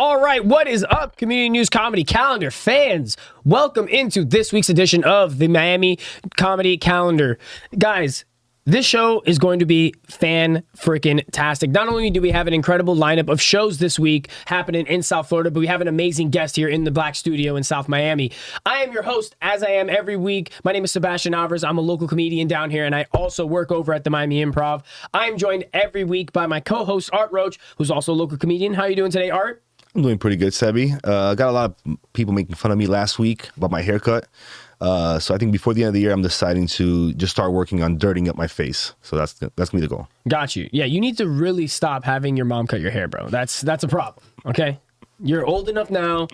All right, what is up, Community News Comedy Calendar fans? Welcome into this week's edition of the Miami Comedy Calendar. Guys, this show is going to be fan-freaking-tastic. Not only do we have an incredible lineup of shows this week happening in South Florida, but we have an amazing guest here in the Black Studio in South Miami. I am your host, as I am every week. My name is Sebastian Alvarez. I'm a local comedian down here, and I also work over at the Miami Improv. I'm joined every week by my co-host, Art Roach, who's also a local comedian. How are you doing today, Art? I'm doing pretty good, Sebi. I got a lot of people making fun of me last week about my haircut. So I think before the end of the year, I'm deciding to just start working on dirtying up my face. So that's gonna be the goal. Got you. Yeah, you need to really stop having your mom cut your hair, bro. That's a problem. Okay, you're old enough now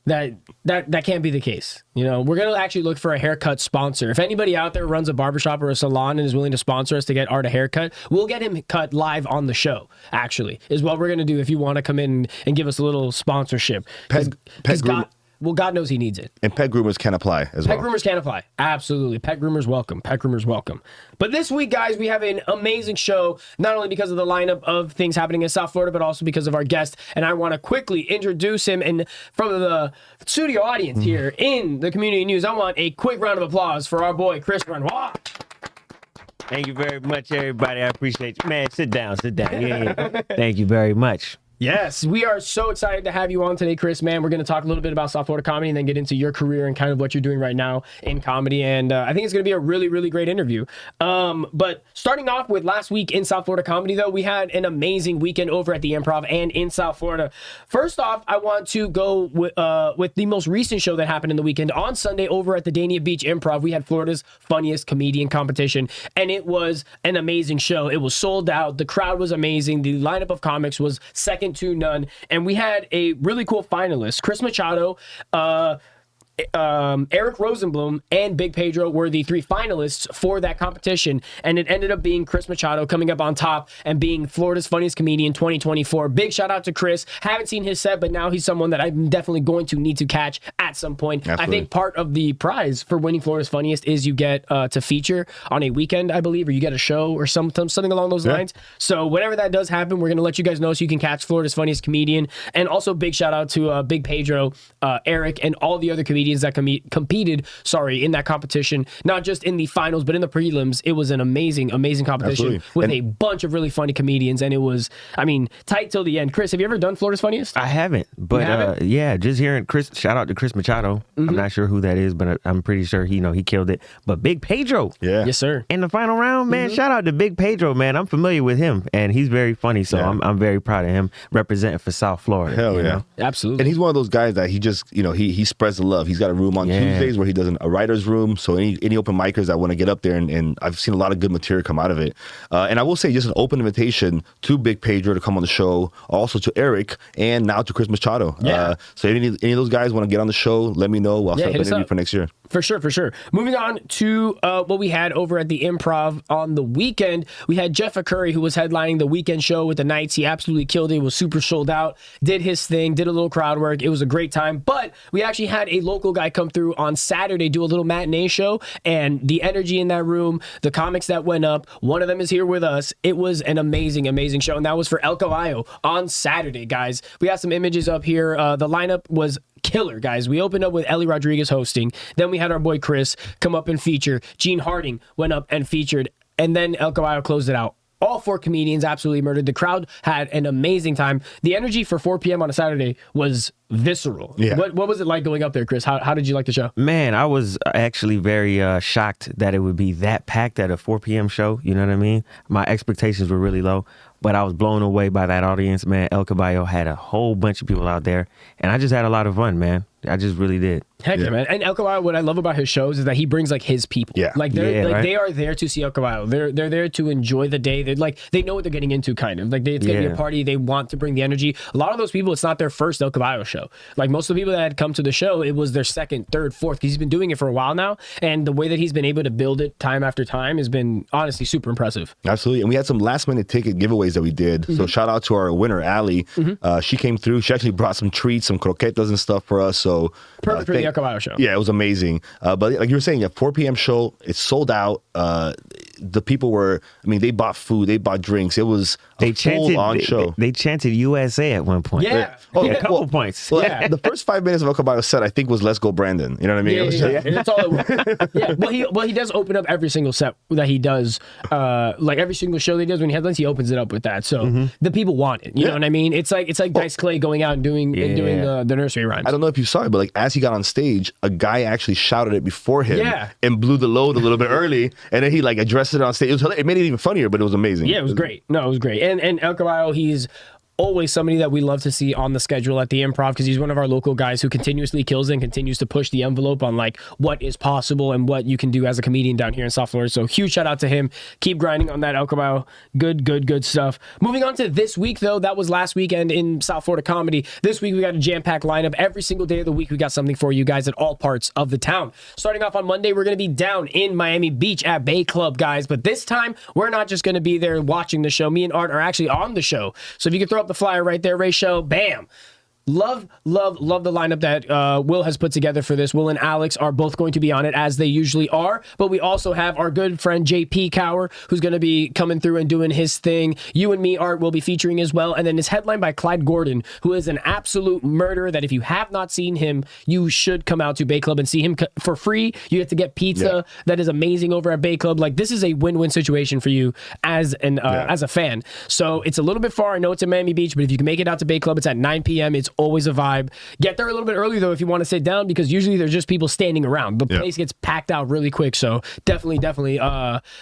that can't be the case. You know, we're gonna actually look for a haircut sponsor. If anybody out there runs a barbershop or a salon and is willing to sponsor us to get Art a haircut, we'll get him cut live on the show. Actually, is what we're gonna do if you want to come in and give us a little sponsorship. Well, God knows he needs it. And pet groomers can apply as well. Pet groomers can apply. Absolutely. Pet groomers welcome. Pet groomers welcome. But this week, guys, we have an amazing show, not only because of the lineup of things happening in South Florida, but also because of our guest. And I want to quickly introduce him. And from the studio audience here in the Community News, I want a quick round of applause for our boy, Chris Renois. Thank you very much, everybody. I appreciate you. Man, sit down. Yeah. Thank you very much. Yes, we are so excited to have you on today, Chris, man. We're going to talk a little bit about South Florida comedy and then get into your career and kind of what you're doing right now in comedy. And I think it's going to be a really, really great interview. But starting off with last week in South Florida comedy, though, we had an amazing weekend over at the Improv and in South Florida. First off, I want to go with the most recent show that happened in the weekend. On Sunday over at the Dania Beach Improv, we had Florida's funniest comedian competition, and it was an amazing show. It was sold out. The crowd was amazing. The lineup of comics was second to none, and we had a really cool finalist. Chris Machado, Eric Rosenblum, and Big Pedro were the three finalists for that competition, and it ended up being Chris Machado coming up on top and being Florida's funniest comedian 2024. Big shout out to Chris. Haven't seen his set, but now he's someone that I'm definitely going to need to catch at some point. Absolutely. I think part of the prize for winning Florida's funniest is you get to feature on a weekend, I believe, or you get a show or something along those lines. So whenever that does happen, we're going to let you guys know so you can catch Florida's funniest comedian. And also big shout out to Big Pedro, Eric, and all the other comedians that competed in that competition, not just in the finals but in the prelims. It was an amazing competition. Absolutely. With a bunch of really funny comedians, and it was, I mean, tight till the end. Chris, have you ever done Florida's Funniest? I haven't, but yeah, just hearing Chris, shout out to Chris Machado. I'm not sure who that is, but I'm pretty sure he killed it. But Big Pedro, yes sir, in the final round, man, shout out to Big Pedro, man. I'm familiar with him and he's very funny, so I'm very proud of him representing for South Florida. Hell yeah, know? Absolutely. And he's one of those guys that he just, he spreads the love. He's got a room on Tuesdays where he does a writer's room, so any open micers that want to get up there, and I've seen a lot of good material come out of it. And I will say, just an open invitation to Big Pedro to come on the show, also to Eric, and now to Chris Machado. So any of those guys want to get on the show, let me know. I'll set up an interview for next year. For sure. Moving on to what we had over at the Improv on the weekend. We had Jeff Curry, who was headlining the weekend show with the Knights. He absolutely killed it. Was super sold out. Did his thing. Did a little crowd work. It was a great time. But we actually had a local guy come through on Saturday, do a little matinee show, and the energy in that room, the comics that went up, one of them is here with us. It was an amazing show, and that was for El Caballo on Saturday, guys. We got some images up here. The lineup was killer, guys. We opened up with Ellie Rodriguez hosting. Then we had our boy Chris come up and feature. Gene Harding went up and featured. And then El Caballo closed it out. All four comedians absolutely murdered. The crowd had an amazing time. The energy for 4 p.m. on a Saturday was visceral. Yeah. What was it like going up there, Chris? How did you like the show? Man, I was actually very shocked that it would be that packed at a 4 p.m. show. You know what I mean? My expectations were really low, but I was blown away by that audience, man. El Caballo had a whole bunch of people out there, and I just had a lot of fun, man. I just really did. Heck yeah, man. And El Caballo, what I love about his shows is that he brings like his people. Yeah. Like they are there to see El Caballo. They're there to enjoy the day. They know what they're getting into, kind of. Like it's gonna be a party. They want to bring the energy. A lot of those people, it's not their first El Caballo show. Like most of the people that had come to the show, it was their second, third, fourth, because he's been doing it for a while now. And the way that he's been able to build it time after time has been honestly super impressive. Absolutely. And we had some last minute ticket giveaways that we did. So shout out to our winner, Allie. She came through. She actually brought some treats, some croquetas and stuff for us. So perfect for the El Caballo show. Yeah, it was amazing. But like you were saying, a 4 p.m. show, it's sold out. the people were, I mean, they bought food, they bought drinks. It was a full-on show. They chanted USA at one point. Yeah. Oh, a couple points. Well, Yeah. the first 5 minutes of El Caballo set, I think, was "Let's Go Brandon." You know what I mean? It was just- That's all it was. Yeah, well, he does open up every single set that he does. Like every single show that he does when he headlines, he opens it up with that. So the people want it. You know what I mean? It's like Dice Clay going out and doing the nursery rhymes. I don't know if you saw it, but like as he got on stage, a guy actually shouted it before him and blew the load a little bit early, and then he like addressed it on stage. It made it even funnier, but it was amazing. Yeah, it was great. No, it was great. And El Caballo, he's always somebody that we love to see on the schedule at the Improv because he's one of our local guys who continuously kills and continues to push the envelope on like what is possible and what you can do as a comedian down here in South Florida. So huge shout out to him. Keep grinding on that, El Caballo. Good stuff. Moving on to this week though, that was last weekend in South Florida comedy. This week we got a jam-packed lineup. Every single day of the week we got something for you guys at all parts of the town. Starting off on Monday, we're going to be down in Miami Beach at Bay Club, guys. But this time we're not just going to be there watching the show. Me and Art are actually on the show. So if you can throw up the flyer right there, Rachel, bam. Love the lineup that Will has put together for this. Will and Alex are both going to be on it as they usually are, but we also have our good friend JP Cower who's going to be coming through and doing his thing. You and me, Art, will be featuring as well, and then it's headlined by Clyde Gordon, who is an absolute murderer that if you have not seen him, you should come out to Bay Club and see him for free. You get to get pizza that is amazing over at Bay Club. Like this is a win-win situation for you as a fan. So it's a little bit far. I know it's in Miami Beach, but if you can make it out to Bay Club, it's at 9 p.m. It's always a vibe. Get there a little bit early though if you want to sit down because usually there's just people standing around. The place gets packed out really quick. So definitely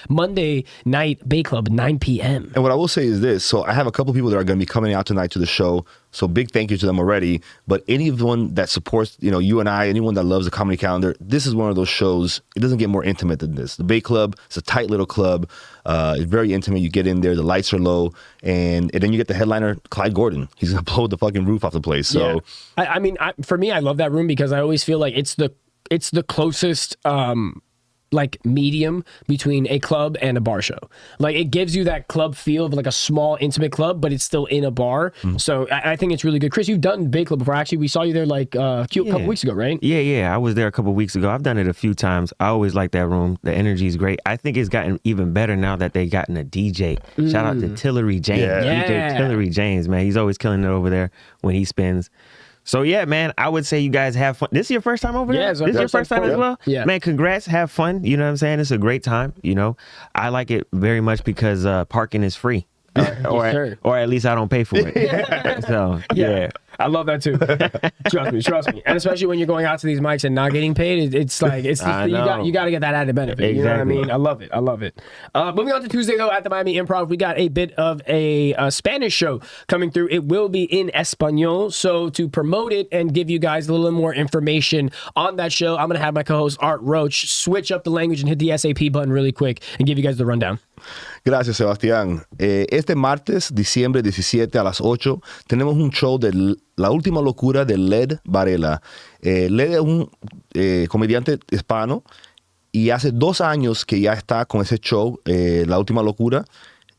Monday night Bay Club 9 p.m. And what I will say is this. So I have a couple people that are going to be coming out tonight to the show. So big thank you to them already. But anyone that supports, you and I, anyone that loves the comedy calendar, this is one of those shows. It doesn't get more intimate than this. The Bay Club, it's a tight little club. It's very intimate. You get in there, the lights are low, and then you get the headliner, Clyde Gordon. He's going to blow the fucking roof off the place. So I mean, for me, I love that room because I always feel like it's the closest like medium between a club and a bar show. Like it gives you that club feel of like a small intimate club, but it's still in a bar. So I think it's really good. Chris, you've done Bay Club before. Actually, we saw you there like a couple weeks ago, right? Yeah. I was there a couple weeks ago. I've done it a few times. I always like that room. The energy is great. I think it's gotten even better now that they gotten a DJ. Shout out to Tillery James. DJ Tillery James, man. He's always killing it over there when he spins. So yeah, man, I would say you guys have fun. This is your first time over there? This is your first time as well? Yeah. Man, congrats. Have fun. You know what I'm saying? It's a great time. I like it very much because parking is free. Or at least I don't pay for it. So yeah. I love that too. Trust me. And especially when you're going out to these mics and not getting paid, it's like you got to get that added benefit. Exactly. You know what I mean? I love it. Moving on to Tuesday though, at the Miami Improv, we got a bit of a Spanish show coming through. It will be in Espanol. So to promote it and give you guys a little more information on that show, I'm gonna have my co-host Art Roach switch up the language and hit the SAP button really quick and give you guys the rundown. Gracias, Sebastián. Este martes, diciembre 17 a las 8, tenemos un show de La Última Locura de Led Varela. Led es un comediante hispano y hace 2 años que ya está con ese show, La Última Locura,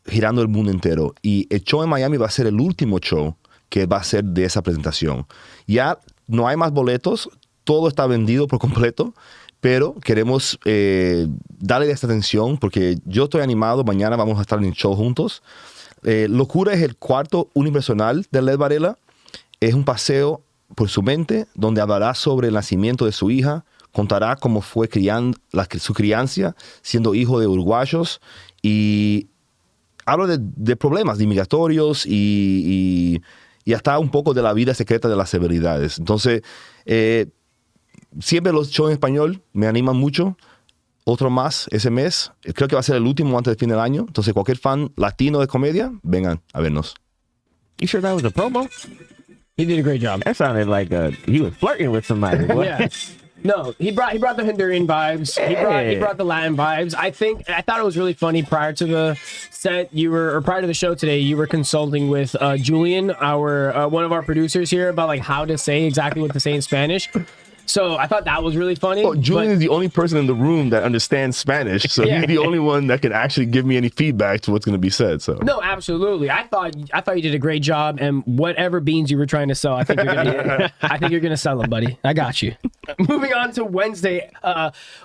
girando el mundo entero. Y el show en Miami va a ser el último show que va a ser de esa presentación. Ya no hay más boletos, todo está vendido por completo. Pero queremos darle esta atención porque yo estoy animado. Mañana vamos a estar en el show juntos. Locura es el cuarto unipersonal de Led Varela. Es un paseo por su mente donde hablará sobre el nacimiento de su hija, contará cómo fue su crianza siendo hijo de uruguayos y habla de problemas de inmigratorios y hasta un poco de la vida secreta de las celebridades. Entonces, siempre los shows en español me animan mucho. Otro más ese mes. Creo que va a ser el último antes del fin del año. Entonces, cualquier fan latino de comedia, vengan a vernos. You sure that was a promo? He did a great job. That sounded like he was flirting with somebody. Yeah. No, he brought the Honduran vibes. He brought the Latin vibes. I thought it was really funny prior to the set. Prior to the show today, you were consulting with Julian, our one of our producers here, about like how to say exactly what to say in Spanish. So I thought that was really funny. Well, Julian is the only person in the room that understands Spanish, so Yeah. he's the only one that can actually give me any feedback to what's going to be said. So No, absolutely. I thought you did a great job, and whatever beans you were trying to sell, I think you're gonna sell them, buddy. I got you. Moving on to Wednesday,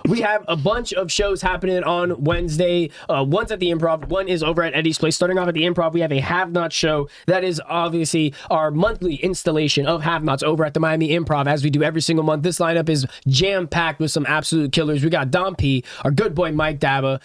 we have a bunch of shows happening on Wednesday. One's at the Improv, one is over at Eddie's Place. Starting off at the Improv, we have a Have Not show. That is obviously our monthly installation of Have Nots over at the Miami Improv, as we do every single month. This lineup is jam-packed with some absolute killers. We got Dom P, our good boy Mike Daba.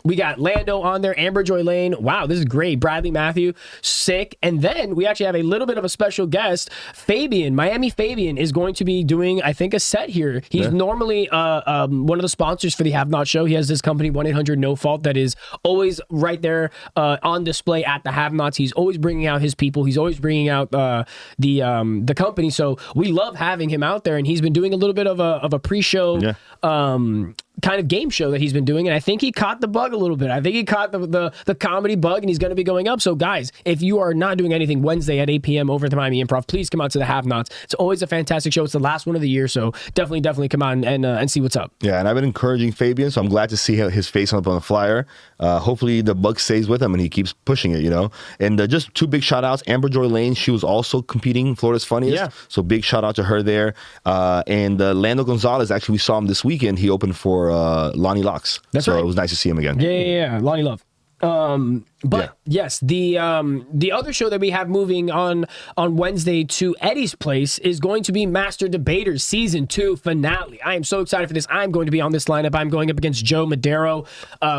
We got Lando on there, Amber Joy Lane. Wow, this is great. Bradley Matthew, sick. And then we actually have a little bit of a special guest. Fabian, Miami Fabian, is going to be doing, I think, a set here. He's normally one of the sponsors for the Have Not show. He has this company, 1-800-NO-FAULT, that is always right there on display at the Have Nots. He's always bringing out his people. He's always bringing out the company. So we love having him out there, and he's been doing a little bit of a pre-show kind of game show that he's been doing, and I think he caught the bug a little bit. I think he caught the comedy bug, and he's going to be going up. So guys, if you are not doing anything Wednesday at 8 p.m. over at the Miami Improv, please come out to the Have Nots. It's always a fantastic show. It's the last one of the year, so definitely come out and see what's up. yeah, and I've been encouraging Fabian, so I'm glad to see his face up on the flyer. Hopefully the bug stays with him and he keeps pushing it, And just two big shout outs. Amber Joy Lane, she was also competing Florida's Funniest. Yeah. So big shout out to her there. And Lando Gonzalez, actually we saw him this weekend. He opened for Lonnie Locks. That's so right. it was nice to see him again. Yeah. Lonnie Love. Yes, the other show that we have moving on Wednesday to Eddie's Place is going to be Master Debaters Season 2 finale. I am so excited for this. I'm going to be on this lineup. I'm going up against Joe Madero,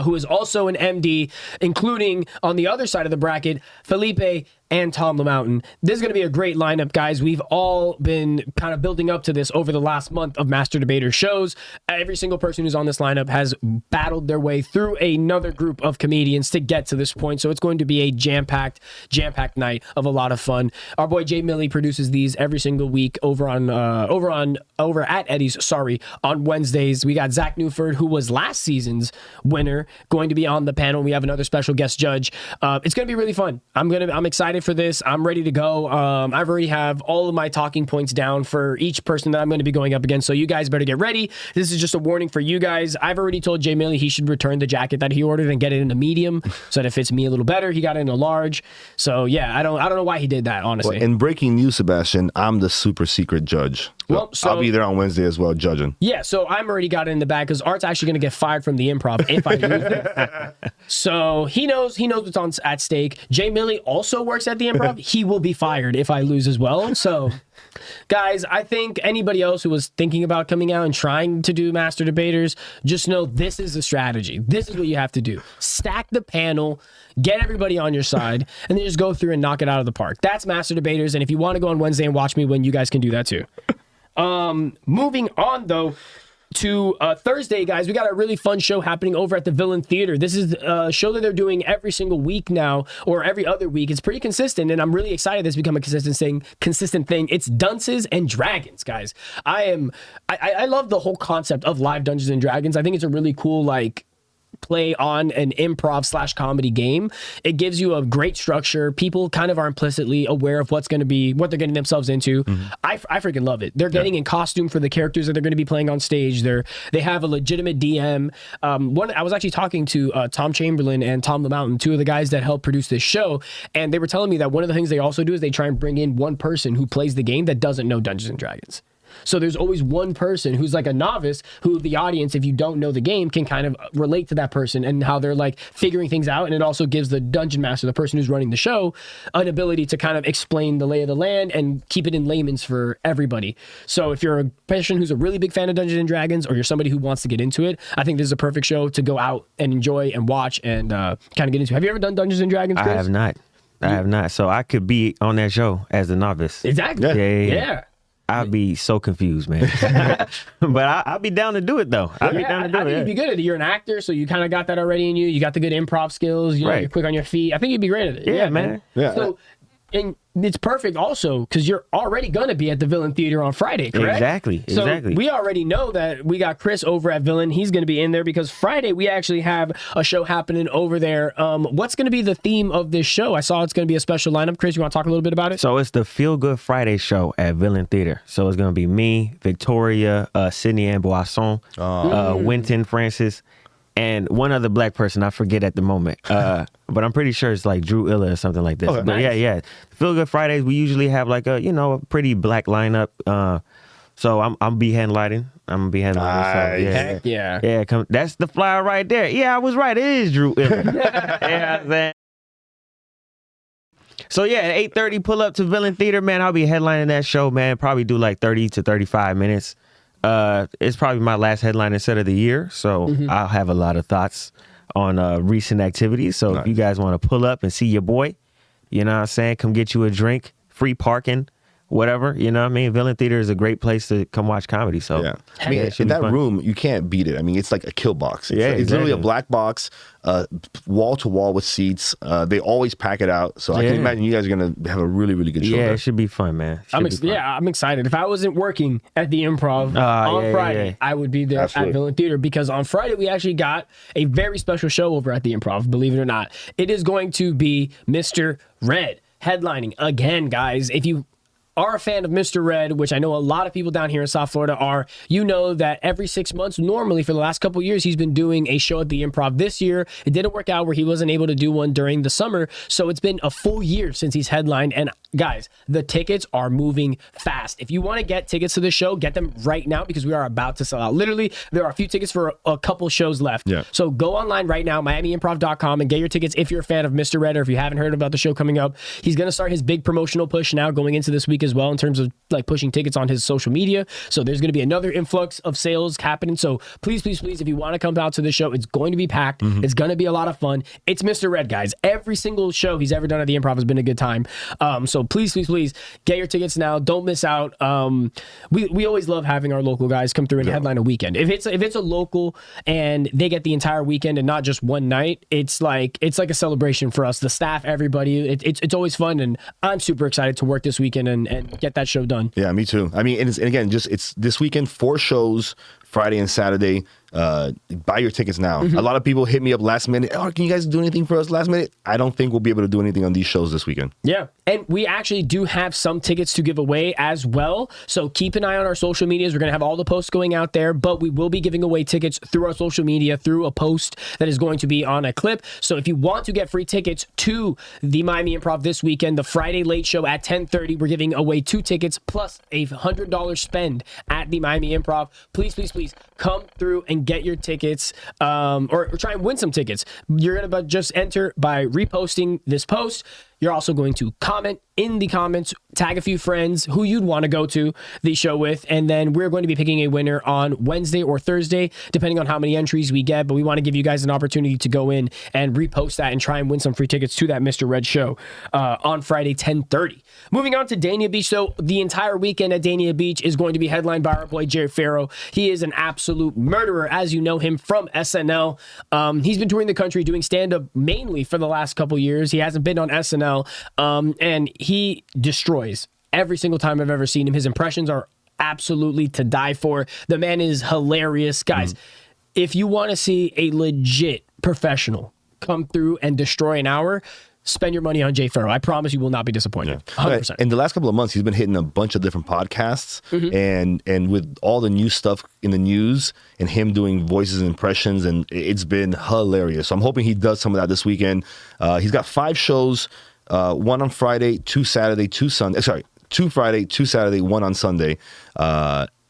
who is also an MD, including on the other side of the bracket, Felipe and Tom LaMountain. This is going to be a great lineup, guys. We've all been kind of building up to this over the last month of Master Debater shows. Every single person who's on this lineup has battled their way through another group of comedians to get to this point. So it's going to be a jam-packed night of a lot of fun. Our boy Jay Milley produces these every single week over at Eddie's, on Wednesdays. We got Zach Newford, who was last season's winner, going to be on the panel. We have another special guest judge. It's going to be really fun. I'm excited for this. I'm ready to go. I've already have all of my talking points down for each person that I'm going to be going up against. So you guys better get ready. This is just a warning for you guys. I've already told Jay Milley he should return the jacket that he ordered and get it in a medium so that it fits me a little better. He got it in a large. So yeah, I don't know why he did that, honestly. Well, in breaking news, Sebastian, I'm the super secret judge. So I'll be there on Wednesday as well, judging. Yeah, so I'm already got it in the bag because Art's actually going to get fired from the Improv if I lose it. So he knows what's at stake. Jay Milley also works at the Improv. He will be fired if I lose as well. So, guys, I think anybody else who was thinking about coming out and trying to do Master Debaters, just know this is the strategy. This is what you have to do. Stack the panel, get everybody on your side, and then just go through and knock it out of the park. That's Master Debaters, and if you want to go on Wednesday and watch me win, you guys can do that too. Moving on, though, to Thursday, guys, we got a really fun show happening over at the Villain Theater. This is a show that they're doing every single week now, or every other week. It's pretty consistent, and I'm really excited this become a consistent thing. It's Dunces and Dragons, guys. I love the whole concept of live Dungeons and Dragons. I think it's a really cool, play on an improv / comedy game. It gives you a great structure. People kind of are implicitly aware of what they're getting themselves into. I freaking love it. They're getting in costume for the characters that they're going to be playing on stage. They have a legitimate DM. I was actually talking to Tom Chamberlain and Tom LaMountain, two of the guys that helped produce this show, and they were telling me that one of the things they also do is they try and bring in one person who plays the game that doesn't know Dungeons and Dragons. So there's always one person who's like a novice who the audience, if you don't know the game, can kind of relate to that person and how they're figuring things out. And it also gives the dungeon master, the person who's running the show, an ability to kind of explain the lay of the land and keep it in layman's for everybody. So if you're a person who's a really big fan of Dungeons and Dragons, or you're somebody who wants to get into it, I think this is a perfect show to go out and enjoy and watch and kind of get into. Have you ever done Dungeons and Dragons, Chris? I have not. So I could be on that show as a novice. Exactly. Yeah. I'd be so confused, man. But I'll be down to do it, though. I think you'd be good at it. You're an actor, so you kind of got that already in you. You got the good improv skills. You're quick on your feet. I think you'd be great at it. Yeah, man. Yeah. So and it's perfect also because you're already going to be at the Villain Theater on Friday, correct? Exactly. So we already know that we got Chris over at Villain. He's going to be in there because Friday we actually have a show happening over there. What's going to be the theme of this show? I saw it's going to be a special lineup. Chris, you want to talk a little bit about it? So it's the Feel Good Friday show at Villain Theater. So it's going to be me, Victoria, Sydney Ann Boisson, Winton Francis, and one other black person I forget at the moment. But I'm pretty sure it's like Drew Illa or something like this. Okay. But Nice. yeah. Feel Good Fridays, we usually have like a pretty black lineup. So I'm be headlining. I'm gonna be headlining. Nice. So, Heck yeah. Yeah, come. That's the flyer right there. Yeah, I was right. It is Drew Illa. Yeah, I'm saying. So yeah, at 8:30, pull up to Villain Theater, man. I'll be headlining that show, man. Probably do like 30 to 35 minutes. It's probably my last headlining set of the year, so I'll have a lot of thoughts on recent activities. So if you guys want to pull up and see your boy, you know what I'm saying, come get you a drink, free parking, whatever, you know what I mean? Villain Theater is a great place to come watch comedy. So Yeah. I mean, it should in be that fun. room, you can't beat it. I mean, it's like a kill box. It's, Yeah, it's literally a exactly. black box, wall to wall with seats. They always pack it out. So I can Yeah. imagine you guys are going to have a really, really good show Yeah, there. it should be fun, man. Should be fun. I'm excited. If I wasn't working at the Improv on yeah, Friday, yeah. I would be there Absolutely. at Villain Theater because on Friday we actually got a very special show over at the Improv, believe it or not. It is going to be Mr. Red headlining again, guys. If you are a fan of Mr. Red, which I know a lot of people down here in South Florida are, you know that every 6 months, normally for the last couple of years, he's been doing a show at the Improv. This year, it didn't work out where he wasn't able to do one during the summer, so it's been a full year since he's headlined, and guys, the tickets are moving fast. If you want to get tickets to the show, get them right now because we are about to sell out. Literally, there are a few tickets for a couple shows left. Yeah. So go online right now, MiamiImprov.com, and get your tickets if you're a fan of Mr. Red or if you haven't heard about the show coming up. He's going to start his big promotional push now going into this week as well in terms of like pushing tickets on his social media. So there's going to be another influx of sales happening. So please, if you want to come out to the show, it's going to be packed. It's going to be a lot of fun. It's Mr. Red, guys. Every single show he's ever done at the Improv has been a good time. So please get your tickets now. Don't miss out. We always love having our local guys come through and headline a weekend. If it's a local and they get the entire weekend and not just one night, it's like a celebration for us, the staff, everybody. It's always fun, and I'm super excited to work this weekend and get that show done. Yeah, me too. I mean, and again, it's this weekend, 4 shows, Friday and Saturday. Buy your tickets now. A lot of people hit me up last minute. Oh, can you guys do anything for us last minute? I don't think we'll be able to do anything on these shows this weekend. Yeah. And we actually do have some tickets to give away as well. So keep an eye on our social medias. We're going to have all the posts going out there, but we will be giving away tickets through our social media, through a post that is going to be on a clip. So if you want to get free tickets to the Miami Improv this weekend, the Friday late show at 10:30, we're giving away 2 tickets plus a $100 spend at the Miami Improv. Please come through and get your tickets, or try and win some tickets. You're going to just enter by reposting this post. You're also going to comment in the comments, tag a few friends who you'd want to go to the show with, and then we're going to be picking a winner on Wednesday or Thursday, depending on how many entries we get. But we want to give you guys an opportunity to go in and repost that and try and win some free tickets to that Mr. Red show on Friday, 10:30. Moving on to Dania Beach. So the entire weekend at Dania Beach is going to be headlined by our boy Jerry Farrow. He is an absolute murderer, as you know him from SNL. He's been touring the country doing stand-up mainly for the last couple years. He hasn't been on SNL. And he destroys every single time I've ever seen him. His impressions are absolutely to die for. The man is hilarious. Guys, if you want to see a legit professional come through and destroy an hour, spend your money on Jay Farrow. I promise you will not be disappointed. 100%. In the last couple of months, he's been hitting a bunch of different podcasts, and with all the new stuff in the news and him doing voices and impressions, and it's been hilarious. So I'm hoping he does some of that this weekend. He's got 5 shows, 1 on Friday, 2 Saturday, 2 Sunday. Sorry, 2 Friday, 2 Saturday, 1 on Sunday.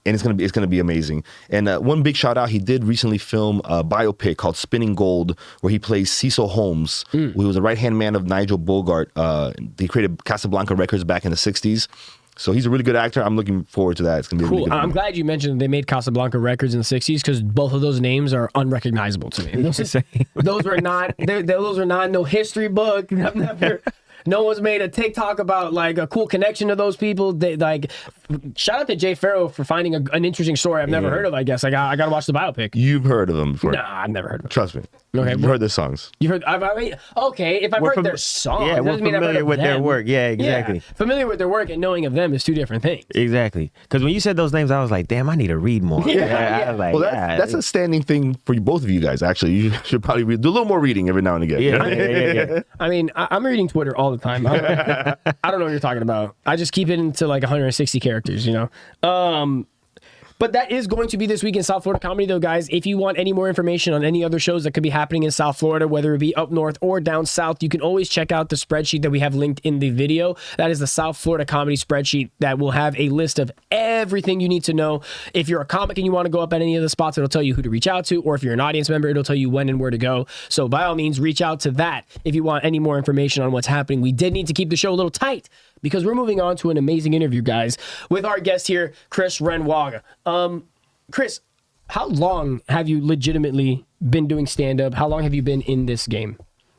And it's gonna be amazing. And one big shout out, he did recently film a biopic called Spinning Gold, where he plays Cecil Holmes, who was a right-hand man of Nigel Bogart. They created Casablanca Records back in the 60s. So he's a really good actor. I'm looking forward to that. It's gonna be a really Cool. good I'm movie. glad you mentioned they made Casablanca Records in the 60s because both of those names are unrecognizable to me. Those were not. Those are not no history book. I've never. No one's made a TikTok about like a cool connection to those people. They like. Shout out to Jay Farrow for finding an interesting story I've never heard of. I guess I got to watch the biopic. You've heard of him before. Nah, I've never heard of it. Trust me. Okay, You've heard the songs. You heard? Okay, if I've heard their songs, yeah, that we're doesn't mean I've heard familiar of with their them. work. Yeah, exactly. Yeah. Familiar with their work and knowing of them is two different things. Exactly. Because when you said those names, I was like, damn, I need to read more. Yeah. I was like, Well, that's a standing thing for both of you guys. Actually, you should probably do a little more reading every now and again. yeah. I mean, I'm reading Twitter all the time. I don't know what you're talking about. I just keep it into like 160 characters, you know? But that is going to be this week in South Florida comedy, though, guys. If you want any more information on any other shows that could be happening in South Florida, whether it be up north or down south, you can always check out the spreadsheet that we have linked in the video. That is the South Florida comedy spreadsheet that will have a list of everything you need to know. If you're a comic and you want to go up at any of the spots, it'll tell you who to reach out to, or if you're an audience member, it'll tell you when and where to go. So by all means, reach out to that if you want any more information on what's happening. We did need to keep the show a little tight because we're moving on to an amazing interview, guys, with our guest here, Chris Renwaga. Chris, how long have you legitimately been doing stand-up? How long have you been in this game?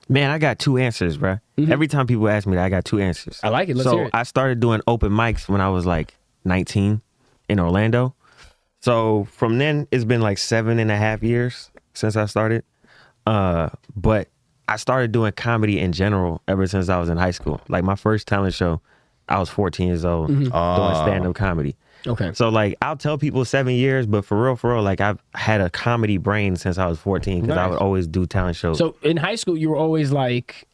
Man, I got two answers, bro. Every time people ask me that, I got two answers. I like it. Let's hear it. I started doing open mics when I was like 19 in Orlando. So from then, it's been like 7.5 years since I started. But I started doing comedy in general ever since I was in high school. Like my first talent show, I was 14 years old doing stand-up comedy. Okay. So like I'll tell people 7 years, but for real, like I've had a comedy brain since I was 14 because I would always do talent shows. So in high school, you were always like,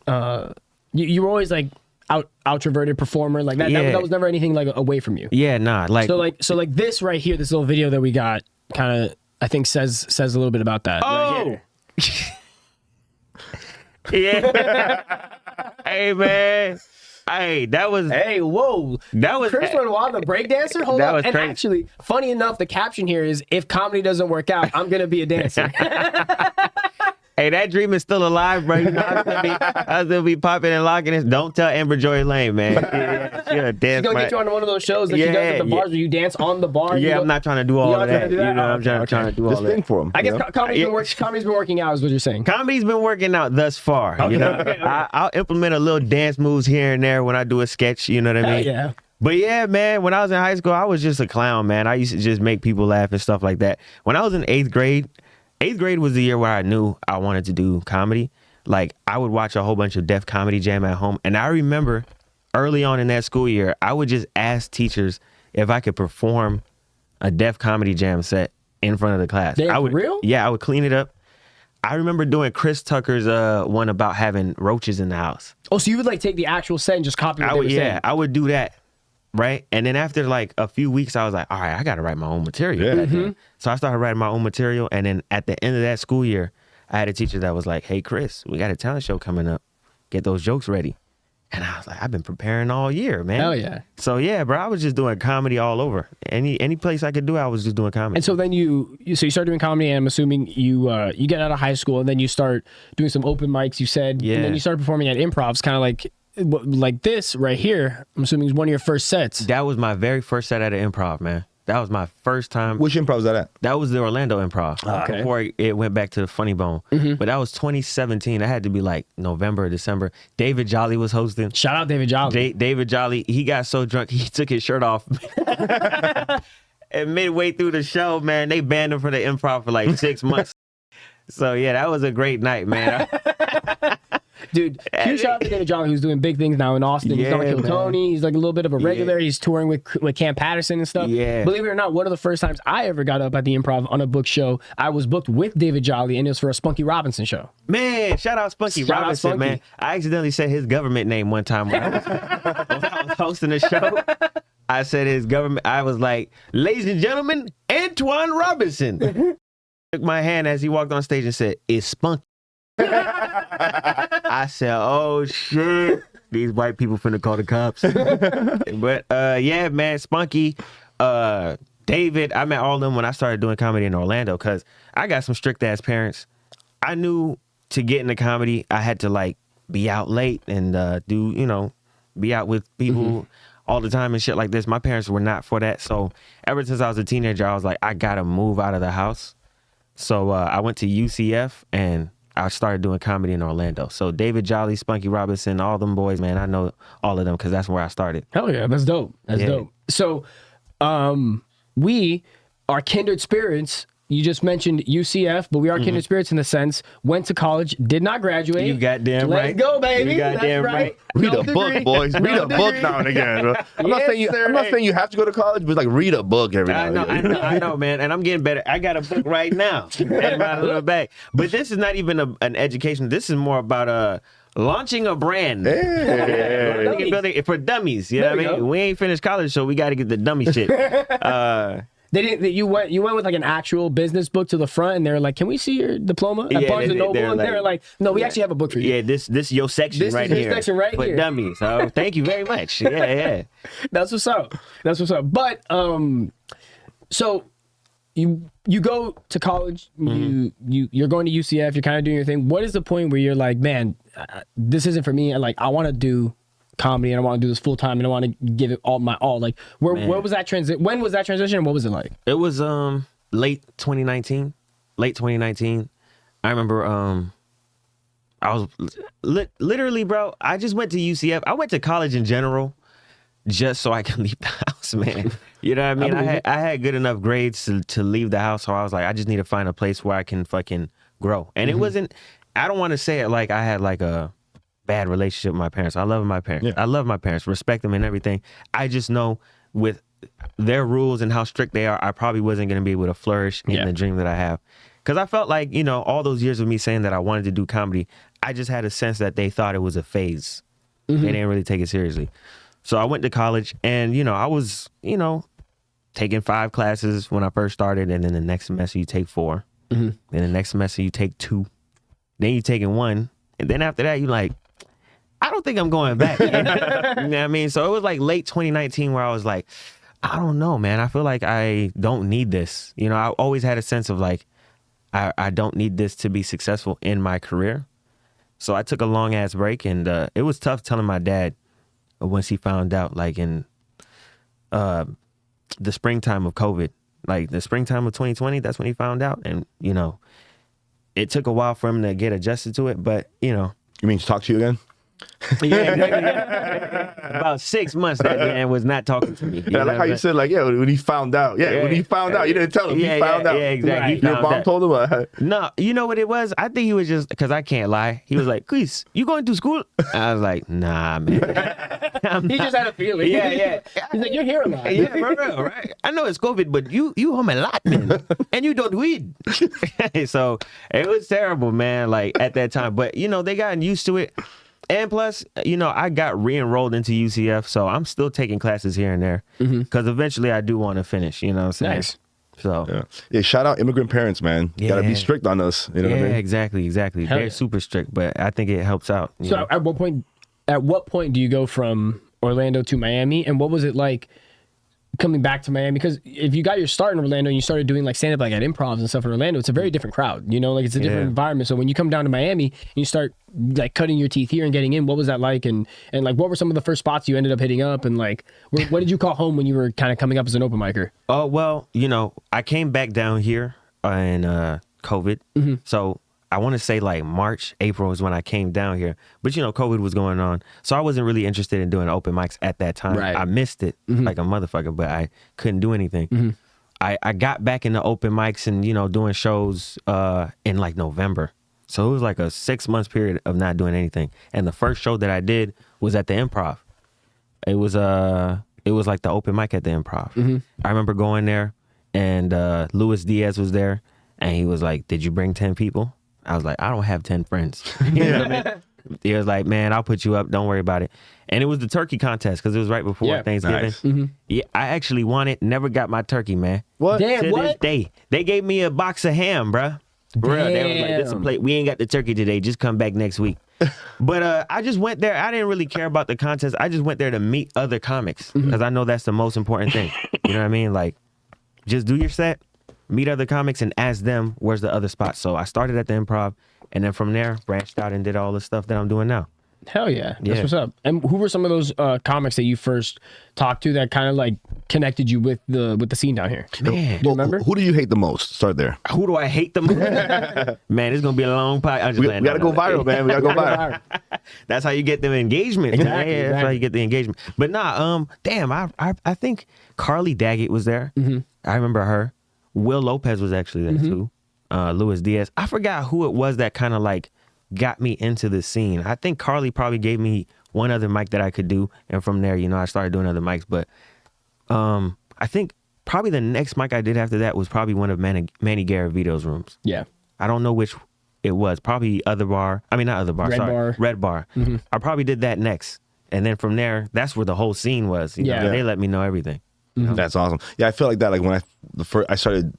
you were always like outroverted performer, like that. Yeah. That was never anything like away from you. Yeah, nah, like So like this right here, this little video that we got, kind of I think says a little bit about that. Right here. yeah. Hey man. Hey, that was Hey, whoa. that was Chris Renois, the breakdancer? Hold That on. was And crazy. actually, funny enough, the caption here is, if comedy doesn't work out, I'm going to be a dancer. Hey, that dream is still alive, bro. You know, I still be popping and locking this. Don't tell Amber Joy Lane, man. She'll She's dance. going to get you on one of those shows that she does at the bars where you dance on the bar. Yeah, I'm not trying to do all You're of not trying that. to do that? You know, I'm Okay, trying to do all Just of that. think for him. I guess comedy's been working out is what you're saying. Comedy's been working out thus far. You know, okay. I'll implement a little dance moves here and there when I do a sketch. You know what I mean? Yeah. But yeah, man, when I was in high school, I was just a clown, man. I used to just make people laugh and stuff like that. When I was in 8th grade was the year where I knew I wanted to do comedy. Like, I would watch a whole bunch of Def Comedy Jam at home. And I remember early on in that school year, I would just ask teachers if I could perform a Def Comedy Jam set in front of the class. Damn, I would, for real? Yeah, I would clean it up. I remember doing Chris Tucker's one about having roaches in the house. Oh, so you would like take the actual set and just copy what I they would, were saying? I would do that, right? And then after like a few weeks, I was like, all right, I got to write my own material. Yeah. Goddamn. So I started writing my own material. And then at the end of that school year, I had a teacher that was like, hey, Chris, we got a talent show coming up. Get those jokes ready. And I was like, I've been preparing all year, man. Hell yeah. So yeah, bro, I was just doing comedy all over. Any place I could do, I was just doing comedy. And so then you start doing comedy, and I'm assuming you get out of high school, and then you start doing some open mics, you said. Yeah. And then you started performing at Improvs, kind of like this right here. I'm assuming is one of your first sets. That was my very first set at an Improv, man. That was my first time. Which improv is that at? That was the Orlando Improv Okay. before it went back to the Funny Bone. But that was 2017. That had to be like November or December. David Jolly was hosting. Shout out David Jolly. David Jolly, he got so drunk, he took his shirt off. And midway through the show, man, they banned him from the Improv for like 6 months. So yeah, that was a great night, man. Dude, huge shout out to David Jolly, who's doing big things now in Austin. He's Yeah, on Kill man. Tony. He's like a little bit of a regular. He's touring with Cam Patterson and stuff. Yeah. Believe it or not, one of the first times I ever got up at the Improv on a book show, I was booked with David Jolly, and it was for a Spunky Robinson show. Man, shout out Spunky Shout out Robinson, Spunky. man. I accidentally said his government name one time when I was hosting the show. I said his government. I was like, ladies and gentlemen, Antoine Robinson. Took my hand as he walked on stage and said, it's Spunky. I said, oh shit, these white people finna call the cops. But yeah, man, Spunky, David, I met all of them when I started doing comedy in Orlando because I got some strict ass parents. I knew to get into comedy, I had to like be out late and be out with people all the time and shit like this. My parents were not for that. So ever since I was a teenager, I was like, I gotta move out of the house. So I went to UCF and I started doing comedy in Orlando. So David Jolly, Spunky Robinson, all them boys, man, I know all of them because that's where I started. Hell yeah, that's dope. That's Yeah. dope. So we are kindred spirits you just mentioned UCF, but we are kindred spirits in the sense. Went to college, did not graduate. You goddamn right. Let's go, baby. You goddamn That's right. Read No a book, degree. boys. Read No a book degree. now and again. Bro. I'm not Yes, saying you have to go to college, but like read a book every now I and know, again. I know, man, and I'm getting better. I got a book right now in my little bag, but this is not even an education. This is more about launching a brand. Hey. Building it for dummies. You know There what I we mean? go. We ain't finished college, so we got to get the dummy shit. They didn't. You went with like an actual business book to the front, and they were like, "Can we see your diploma?" At Yeah, Barnes and Noble, they're and they were like, "No, we actually have a book for you." Yeah, this your section This right is your here. section right for here. dummies. So thank you very much. Yeah. That's what's up. That's what's up. But so you go to college, you're going to UCF, you're kind of doing your thing. What is the point where you're like, man, this isn't for me, and like I want to do comedy and I want to do this full time and I want to give it all my all. Like where was that transition? When was that transition and what was it like? It was late 2019. I remember I was literally, bro, I just went to UCF. I went to college in general just so I could leave the house, man. You know what I mean? I had good enough grades to leave the house, so I was like, I just need to find a place where I can fucking grow. And it wasn't, I don't want to say it like I had like a bad relationship with my parents. I love my parents. Yeah. I love my parents, respect them and everything. I just know with their rules and how strict they are, I probably wasn't going to be able to flourish in the dream that I have. Because I felt like, you know, all those years of me saying that I wanted to do comedy, I just had a sense that they thought it was a phase. They didn't really take it seriously. So I went to college and, you know, I was, you know, taking 5 classes when I first started. And then the next semester you take 4. Then the next semester you take 2. Then you taking 1. And then after that, you like, I don't think I'm going back. You know what I mean? So it was like late 2019 where I was like, I don't know, man. I feel like I don't need this. You know, I always had a sense of like, I don't need this to be successful in my career. So I took a long ass break and it was tough telling my dad once he found out, like in the springtime of COVID, like the springtime of 2020, that's when he found out. And, you know, it took a while for him to get adjusted to it, but, you know. You mean to talk to you again? Yeah, exactly. About 6 months that man was not talking to me. Yeah, I like how you said, like, yeah, when he found out. Yeah, when he found out. You didn't tell him. He found out. Yeah, exactly. He Your found mom out. told him? No, you know what it was? I think he was just, because I can't lie. He was like, Chris, you going to school? I was like, nah, man. He just had a feeling. Yeah. He's like, you're here a lot. Yeah, for real, right? I know it's COVID, but you home a lot, man. And you don't weed. So it was terrible, man, like at that time. But, you know, they gotten used to it. And plus, you know, I got re-enrolled into UCF, so I'm still taking classes here and there. Because eventually I do want to finish, you know what I'm saying? Nice. So, Yeah, shout out immigrant parents, man. You gotta be Yeah. strict on us. You know what I mean? exactly. Hell They're yeah. super strict, but I think it helps out. you So know? at what point do you go from Orlando to Miami, and what was it like coming back to Miami? Because if you got your start in Orlando and you started doing like stand-up like at Improvs and stuff in Orlando, it's a very different crowd, you know, like it's a different Yeah. environment. So when you come down to Miami and you start like cutting your teeth here and getting in, what was that like? And like what were some of the first spots you ended up hitting up, and like what did you call home when you were kind of coming up as an open micer? Oh, well, you know, I came back down here in COVID. So I want to say like March, April is when I came down here. But, you know, COVID was going on. So I wasn't really interested in doing open mics at that time. Right. I missed it like a motherfucker, but I couldn't do anything. I got back into open mics and, you know, doing shows in like November. So it was like a 6 months period of not doing anything. And the first show that I did was at the Improv. It was like the open mic at the Improv. I remember going there and Luis Diaz was there and he was like, "Did you bring 10 people?" I was like, "I don't have 10 friends." You know what I mean? He was like, "Man, I'll put you up. Don't worry about it." And it was the turkey contest because it was right before Thanksgiving. Nice. Yeah, I actually won it. Never got my turkey, man. What? Damn, To what? this day, they gave me a box of ham, bruh. Bruh, they was like, "This is a Damn. plate. We ain't got the turkey today. Just come back next week." But I just went there. I didn't really care about the contest. I just went there to meet other comics because I know that's the most important thing. You know what I mean? Like, just do your set, meet other comics, and ask them where's the other spot. So I started at the Improv, and then from there branched out and did all the stuff that I'm doing now. Hell yeah. That's Yeah. what's up. And who were some of those comics that you first talked to that kind of like connected you with the scene down here? Man, Do you remember? Who do you hate the most? Start there. who do I hate the most? Man, it's gonna be a long pod. I'm just We playing. gotta go viral, man. We gotta go viral. That's how you get them engagement. Exactly, Yeah, that's how you get the engagement. But nah, damn, I think Carly Daggett was there. I remember her. Will Lopez was actually there too. Luis Diaz. I forgot who it was that kind of like got me into the scene. I think Carly probably gave me one other mic that I could do, and from there, I started doing other mics. But I think probably the next mic I did after that was probably one of Manny Garavito's rooms. Yeah. I don't know which it was. Probably Red Bar. Red Bar. I probably did that next, and then from there, that's where the whole scene was. They let me know everything. That's awesome. Yeah, I feel like that. Like when I started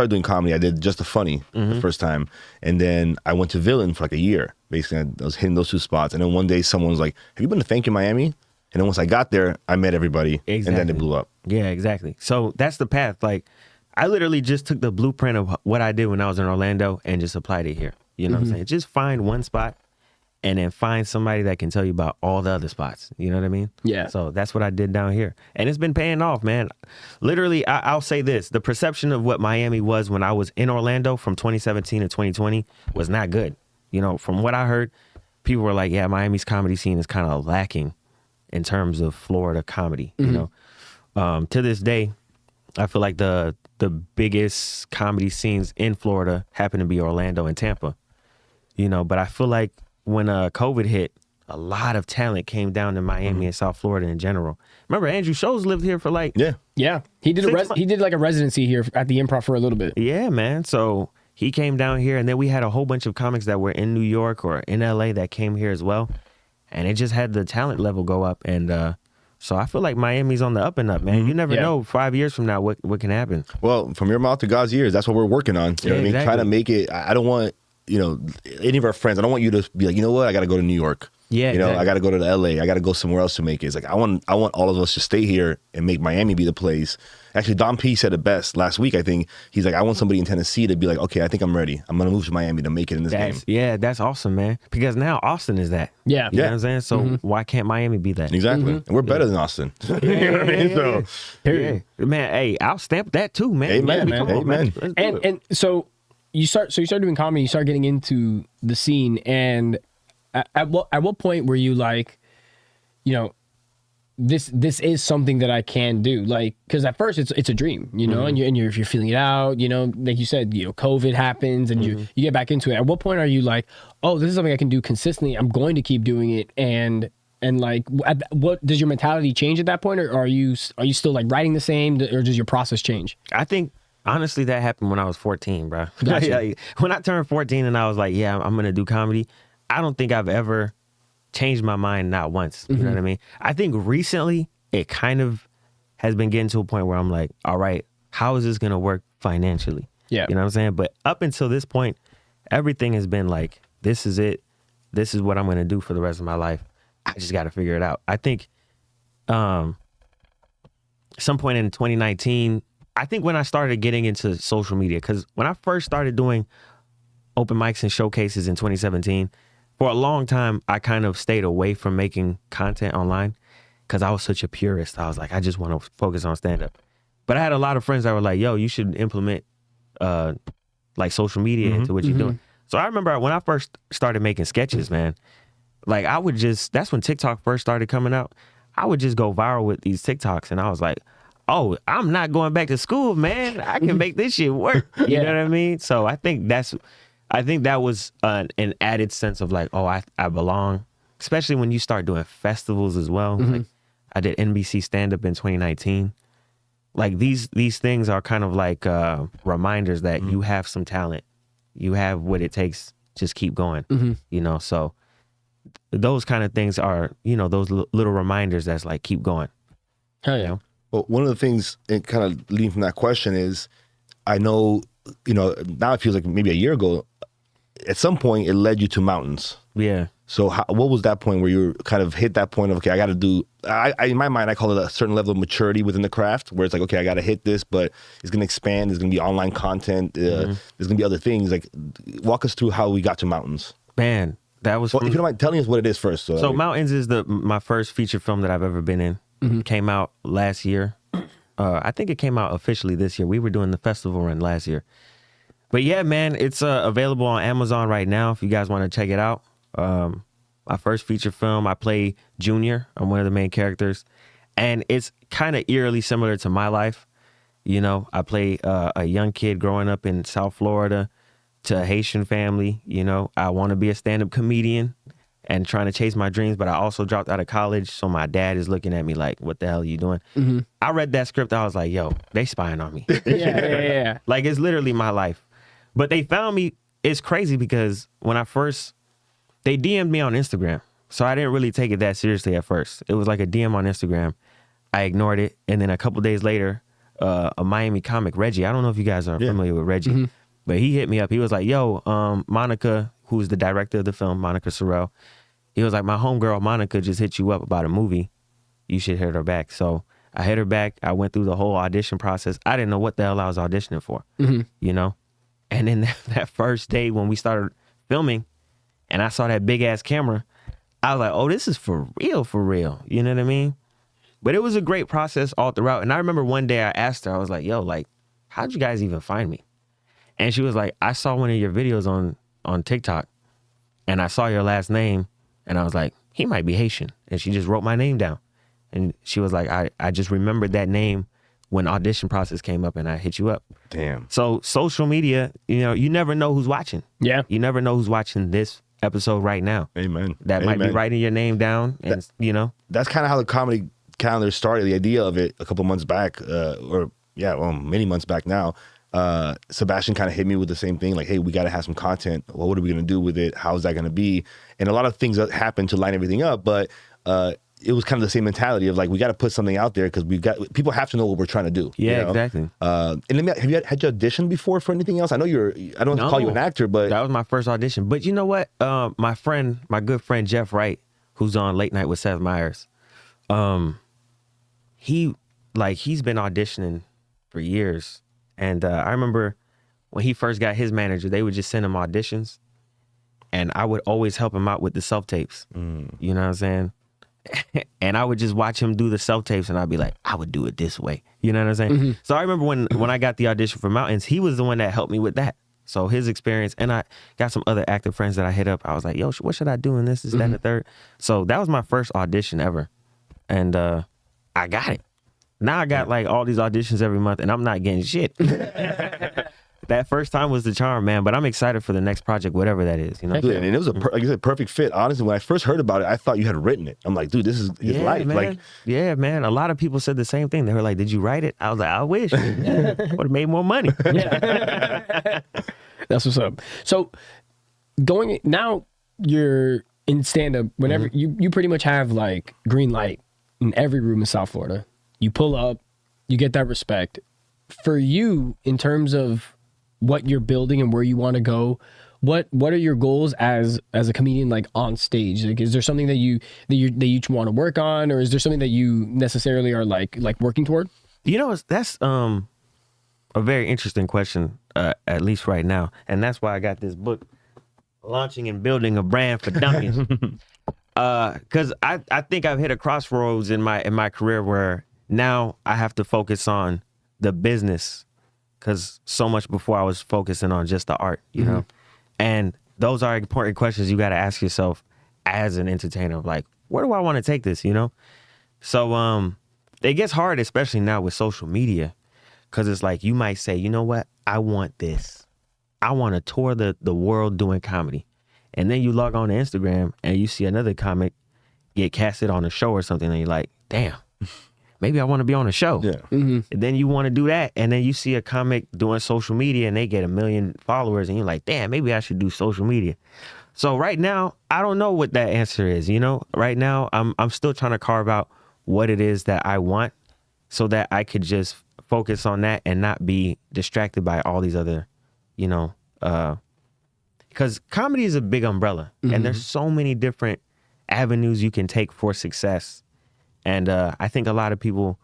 doing comedy, I did Just the Funny the first time, and then I went to Villain for like a year. Basically, I was hitting those 2 spots, and then one day someone was like, "Have you been to Thank You Miami?" And then once I got there, I met everybody, and then it blew up. Yeah, exactly. So that's the path. Like, I literally just took the blueprint of what I did when I was in Orlando and just applied it here. You know what I'm saying? Just find one spot and then find somebody that can tell you about all the other spots. You know what I mean? Yeah. So that's what I did down here. And it's been paying off, man. Literally, I'll say this. The perception of what Miami was when I was in Orlando from 2017 to 2020 was not good. From what I heard, people were like, yeah, Miami's comedy scene is kind of lacking in terms of Florida comedy. To this day, I feel like the biggest comedy scenes in Florida happen to be Orlando and Tampa. But I feel like when COVID hit, a lot of talent came down to Miami and South Florida in general. Remember, Andrew Scholes lived here for like yeah. He did he did like a residency here at the Improv for a little bit. Yeah, man. So he came down here, and then we had a whole bunch of comics that were in New York or in LA that came here as well, and it just had the talent level go up. And so I feel like Miami's on the up and up, man. You never know 5 years from now what can happen. Well, from your mouth to God's ears, that's what we're working on. You know what I mean? Exactly. Trying to make it. I don't want any of our friends. I don't want you to be like, you know what? I got to go to New York. Yeah, exactly. I got to go to LA. I got to go somewhere else to make it. It's like I want all of us to stay here and make Miami be the place. Actually, Don P said it best last week. I think he's like, I want somebody in Tennessee to be like, okay, I think I'm ready. I'm gonna move to Miami to make it in this game. Yeah, that's awesome, man. Because now Austin is that. Yeah, you know what I'm saying. So why can't Miami be that? Exactly, and we're better than Austin. You know what I mean? So, man, hey, I'll stamp that too, man. Amen, Come man. on, man. Amen. And so you start doing comedy. You start getting into the scene, and at what point were you like, this is something that I can do? Like, because at first it's a dream, and you're feeling it out, like you said, COVID happens and you get back into it. At what point are you like, oh, this is something I can do consistently, I'm going to keep doing it, and like, what does your mentality change at that point, or are you still like writing the same, or does your process change? I think honestly that happened when I was 14, bro. Gotcha. When I turned 14 and I was like, yeah, I'm gonna do comedy, I don't think I've ever changed my mind, not once. You know what I mean? I think recently it kind of has been getting to a point where I'm like, all right, how is this going to work financially? Yeah. You know what I'm saying? But up until this point, everything has been like, this is it. This is what I'm going to do for the rest of my life. I just got to figure it out. I think some point in 2019, I think when I started getting into social media, because when I first started doing open mics and showcases in 2017, for a long time, I kind of stayed away from making content online because I was such a purist. I was like, I just want to focus on stand-up. But I had a lot of friends that were like, yo, you should implement like social media into what you're doing. So I remember when I first started making sketches, man, like that's when TikTok first started coming out. I would just go viral with these TikToks, and I was like, oh, I'm not going back to school, man. I can make this shit work. You know what I mean? So I think that was an added sense of like, oh, I belong, especially when you start doing festivals as well. Like I did NBC stand-up in 2019. Like these things are kind of like reminders that you have some talent. You have what it takes. Just keep going, so those kind of things are, those little reminders that's like, keep going. Hell yeah. Well, one of the things, and kind of leading from that question is, I know, now it feels like maybe a year ago, at some point it led you to mountains. Yeah. So what was that point where you kind of hit that point of, okay, I got to do, in my mind, I call it a certain level of maturity within the craft, where it's like, okay, I got to hit this, but it's going to expand. There's going to be online content. There's going to be other things. Like, walk us through how we got to mountains. Man, that was... Well, if you don't mind telling us what it is first. So Mountains is my first feature film that I've ever been in. Came out last year. I think it came out officially this year. We were doing the festival run last year. But yeah, man, it's available on Amazon right now if you guys want to check it out. My first feature film, I play Junior. I'm one of the main characters. And it's kind of eerily similar to my life. You know, I play a young kid growing up in South Florida to a Haitian family. You know, I want to be a stand-up comedian and trying to chase my dreams, but I also dropped out of college. So my dad is looking at me like, what the hell are you doing? Mm-hmm. I read that script. I was like, yo, they spying on me. Yeah. Like, it's literally my life. But they found me. It's crazy because when they DM'd me on Instagram. So I didn't really take it that seriously at first. It was like a DM on Instagram. I ignored it. And then a couple days later, a Miami comic, Reggie, I don't know if you guys are familiar with Reggie, but he hit me up. He was like, yo, Monica, who's the director of the film, Monica Sorrell, he was like, my homegirl, Monica, just hit you up about a movie. You should hit her back. So I hit her back. I went through the whole audition process. I didn't know what the hell I was auditioning for, you know? And then that first day when we started filming and I saw that big ass camera, I was like, oh, this is for real. You know what I mean? But it was a great process all throughout. And I remember one day I asked her, I was like, yo, like, how'd you guys even find me? And she was like, I saw one of your videos on TikTok and I saw your last name and I was like, he might be Haitian. And she just wrote my name down. And she was like, I just remembered that name when audition process came up and I hit you up. Damn. So social media, you know, you never know who's watching. Yeah. You never know who's watching this episode right now. Amen. That might be writing your name down and, you know. That's kind of how the comedy calendar started. The idea of it a couple months back, many months back now. Sebastian kind of hit me with the same thing, like, hey, we got to have some content. Well, what are we going to do with it? How's that going to be? And a lot of things that happened to line everything up, but it was kind of the same mentality of like, we got to put something out there because people have to know what we're trying to do. Yeah, you know? exactly. And have you had you auditioned before for anything else? I know I don't want to call you an actor, but that was my first audition. But you know what? My good friend Jeff Wright, who's on Late Night with Seth Meyers, he's been auditioning for years. And I remember when he first got his manager, they would just send him auditions. And I would always help him out with the self-tapes. You know what I'm saying? And I would just watch him do the self-tapes and I'd be like, I would do it this way. You know what I'm saying? So I remember when I got the audition for Mountains, he was the one that helped me with that. So his experience, and I got some other actor friends that I hit up. I was like, yo, what should I do in this, that, and the third? So that was my first audition ever. And I got it. Now I got like all these auditions every month and I'm not getting shit. That first time was the charm, man. But I'm excited for the next project, whatever that is, you know? Dude, and it was like you said, perfect fit. Honestly, when I first heard about it, I thought you had written it. I'm like, dude, this is his life. Man. Like, yeah, man. A lot of people said the same thing. They were like, did you write it? I was like, I wish. Would have made more money. Yeah. That's what's up. So now you're in stand-up. Whenever you pretty much have like green light in every room in South Florida. You pull up, you get that respect. For you, in terms of what you're building and where you want to go, what are your goals as a comedian, like on stage? Like, is there something that you want to work on, or is there something that you necessarily are like working toward? You know, that's a very interesting question, at least right now, and that's why I got this book, Launching and Building a Brand for Dummies. Because I think I've hit a crossroads in my career where now I have to focus on the business, because so much before I was focusing on just the art, you know? And those are important questions you got to ask yourself as an entertainer. Like, where do I want to take this, you know? So it gets hard, especially now with social media, because it's like you might say, you know what? I want this. I want to tour the world doing comedy. And then you log on to Instagram and you see another comic get casted on a show or something, and you're like, damn. Maybe I want to be on a show. Yeah. And then you want to do that. And then you see a comic doing social media and they get 1 million followers and you're like, damn, maybe I should do social media. So right now, I don't know what that answer is. You know, right now, I'm still trying to carve out what it is that I want so that I could just focus on that and not be distracted by all these other, you know, because comedy is a big umbrella and there's so many different avenues you can take for success. And I think a lot of people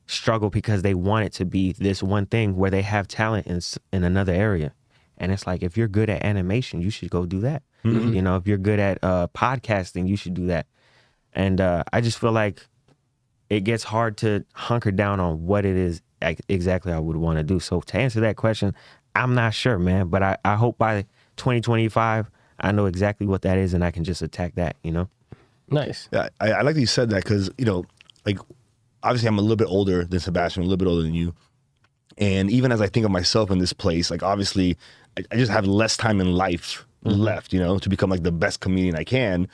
struggle because they want it to be this one thing where they have talent in another area. And it's like, if you're good at animation, you should go do that. You know, if you're good at podcasting, you should do that. And I just feel like it gets hard to hunker down on what it is exactly I would want to do. So to answer that question, I'm not sure, man. But I hope by 2025, I know exactly what that is and I can just attack that, you know? Nice. Yeah, I like that you said that because, you know, like, obviously I'm a little bit older than Sebastian, a little bit older than you. And even as I think of myself in this place, like obviously I just have less time in life left, you know, to become like the best comedian I can.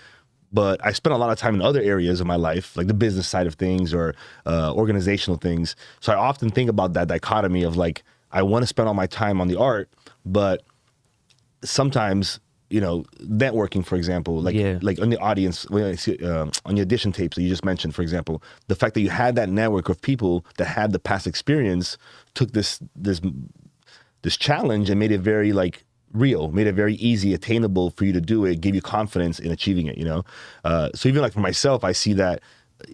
But I spent a lot of time in other areas of my life, like the business side of things or organizational things. So I often think about that dichotomy of like, I want to spend all my time on the art, but sometimes, you know, networking, for example, like on the audience, when I see, on the audition tapes that you just mentioned, for example, the fact that you had that network of people that had the past experience took this challenge and made it very like real, made it very easy, attainable for you to do it, gave you confidence in achieving it, you know? So even like for myself, I see that,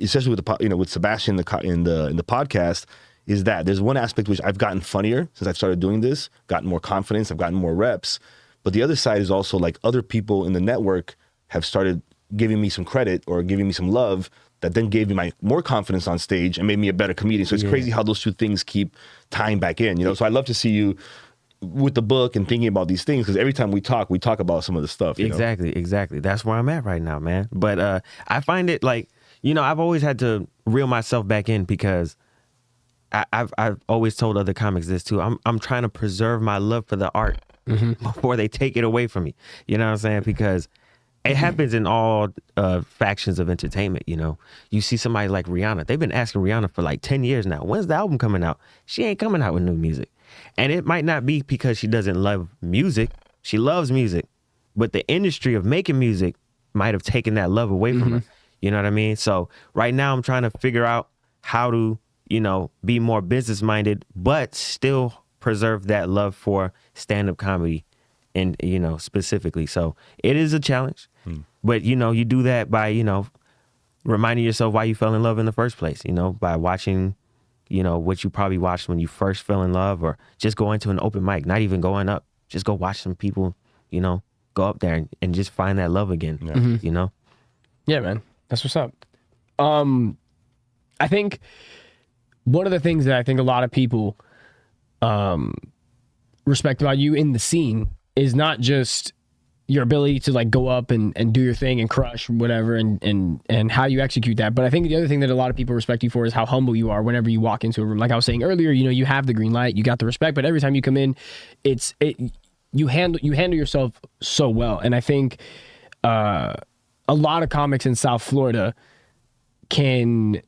especially with with Sebastian in the podcast, is that there's one aspect which I've gotten funnier since I've started doing this, gotten more confidence, I've gotten more reps. But the other side is also like other people in the network have started giving me some credit or giving me some love that then gave me more confidence on stage and made me a better comedian. So it's crazy how those two things keep tying back in, you know? So I love to see you with the book and thinking about these things, because every time we talk about some of the stuff. Exactly. That's where I'm at right now, man. But I find it like, you know, I've always had to reel myself back in because I've always told other comics this too. I'm trying to preserve my love for the art before they take it away from me. You know what I'm saying? Because it happens in all factions of entertainment, you know. You see somebody like Rihanna. They've been asking Rihanna for like 10 years now. When's the album coming out? She ain't coming out with new music. And it might not be because she doesn't love music. She loves music. But the industry of making music might have taken that love away from her. You know what I mean? So right now I'm trying to figure out how to, you know, be more business-minded, but still preserve that love for stand-up comedy and, you know, specifically. So it is a challenge, but, you know, you do that by, you know, reminding yourself why you fell in love in the first place, you know, by watching, you know, what you probably watched when you first fell in love, or just going to an open mic, not even going up, just go watch some people, you know, go up there and just find that love again, you know? Yeah, man. That's what's up. I think one of the things that I think a lot of people respect about you in the scene is not just your ability to like go up and do your thing and crush whatever and how you execute that. But I think the other thing that a lot of people respect you for is how humble you are whenever you walk into a room. Like I was saying earlier, you know, you have the green light, you got the respect, but every time you come in, you handle yourself so well. And I think a lot of comics in South Florida can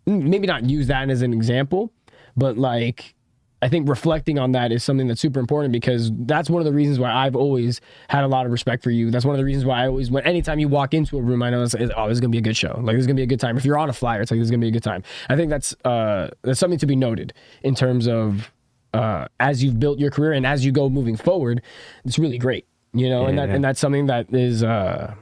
maybe not use that as an example, but like I think reflecting on that is something that's super important, because that's one of the reasons why I've always had a lot of respect for you. That's one of the reasons why I always, anytime you walk into a room, I know it's, oh, this is gonna be a good show. Like, this is gonna be a good time. If you're on a flyer, it's like, this is gonna be a good time. I think that's something to be noted in terms of as you've built your career and as you go moving forward. It's really great, you know, and that's something that is a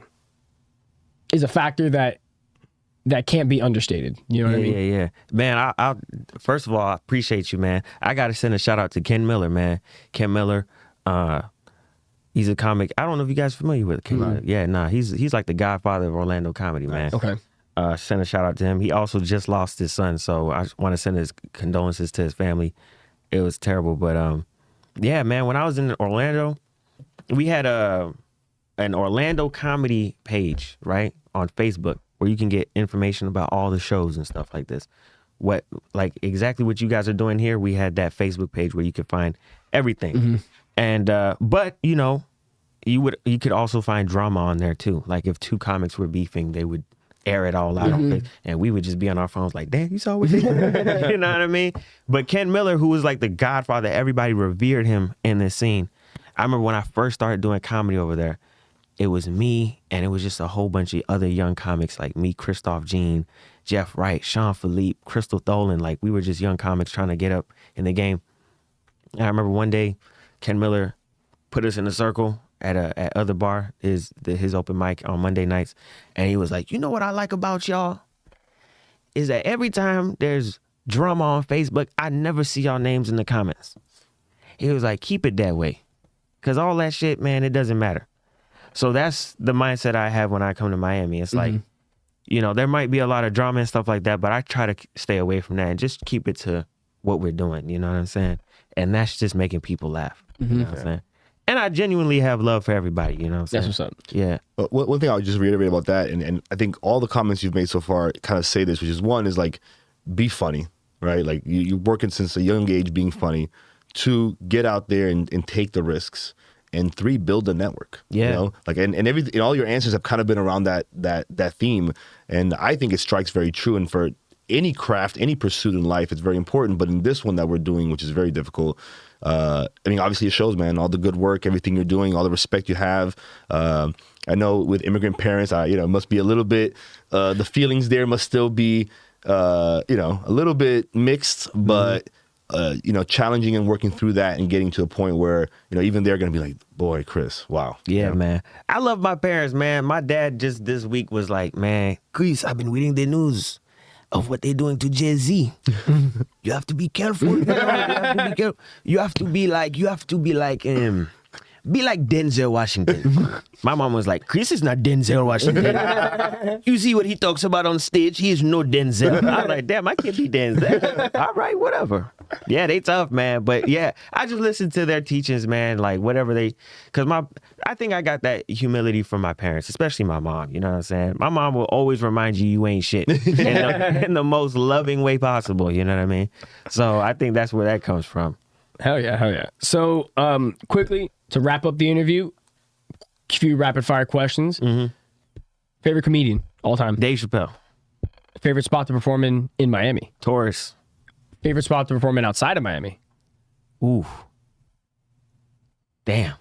factor that can't be understated. You know what I mean? Yeah. Man, I'll first of all, I appreciate you, man. I got to send a shout out to Ken Miller, man. Ken Miller, he's a comic. I don't know if you guys are familiar with Ken Miller. Yeah, nah, he's like the godfather of Orlando comedy, man. Okay. Send a shout out to him. He also just lost his son, so I want to send his condolences to his family. It was terrible, but yeah, man, when I was in Orlando, we had an Orlando comedy page, right, on Facebook, where you can get information about all the shows and stuff like this. What, like exactly what you guys are doing here, we had that Facebook page where you could find everything. And but you know, you could also find drama on there too. Like if two comics were beefing, they would air it all out on Facebook, and we would just be on our phones like, damn, you saw what they did? You know what I mean? But Ken Miller, who was like the godfather, everybody revered him in this scene. I remember when I first started doing comedy over there, it was me, and it was just a whole bunch of other young comics like me, Christoph Jean, Jeff Wright, Sean Philippe, Crystal Tholen. Like, we were just young comics trying to get up in the game. And I remember one day, Ken Miller put us in a circle at other bar, his open mic on Monday nights, and he was like, you know what I like about y'all? Is that every time there's drama on Facebook, I never see y'all names in the comments. He was like, keep it that way, because all that shit, man, it doesn't matter. So that's the mindset I have when I come to Miami. It's like, you know, there might be a lot of drama and stuff like that, but I try to stay away from that and just keep it to what we're doing. You know what I'm saying? And that's just making people laugh. You know what I'm saying? And I genuinely have love for everybody. You know what I'm saying? That's what's up. Yeah. One thing I would just reiterate about that, and I think all the comments you've made so far kind of say this, which is, one is like, be funny, right? Like you're working since a young age being funny. 2, get out there and take the risks. And 3, build a network. Yeah. You know? Like and everything, and all your answers have kind of been around that theme. And I think it strikes very true. And for any craft, any pursuit in life, it's very important. But in this one that we're doing, which is very difficult, I mean, obviously it shows, man, all the good work, everything you're doing, all the respect you have. I know with immigrant parents, it must be a little bit, the feelings there must still be, a little bit mixed, but challenging and working through that and getting to a point where, even they're going to be like, boy, Chris, wow. Yeah, man. I love my parents, man. My dad just this week was like, man, Chris, I've been reading the news of what they're doing to Jay-Z. You have to be careful. You have to be careful. You have to be like Denzel Washington. My mom was like, Chris is not Denzel Washington. You see what he talks about on stage? He is no Denzel. I'm like, damn, I can't be Denzel. All right, whatever. Yeah, they tough, man. But yeah, I just listen to their teachings, man. Like whatever because I think I got that humility from my parents, especially my mom. You know what I'm saying? My mom will always remind you ain't shit in the most loving way possible. You know what I mean? So I think that's where that comes from. Hell yeah. So quickly, to wrap up the interview, a few rapid fire questions. Mm-hmm. Favorite comedian all time? Dave Chappelle. Favorite spot to perform in Miami? Taurus. Favorite spot to perform in outside of Miami? Ooh. Damn.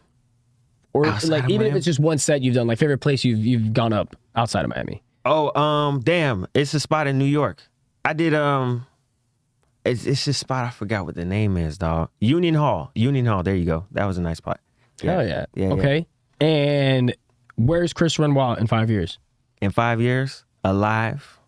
Or Outside like of even if Miami? it's just one set you've done, like favorite place you've gone up outside of Miami? Oh, damn. It's a spot in New York. I did it's a spot I forgot what the name is, dog. Union Hall. There you go. That was a nice spot. Hell yeah. Yeah. Okay. And where's Chris Renois in 5 years? In 5 years, alive.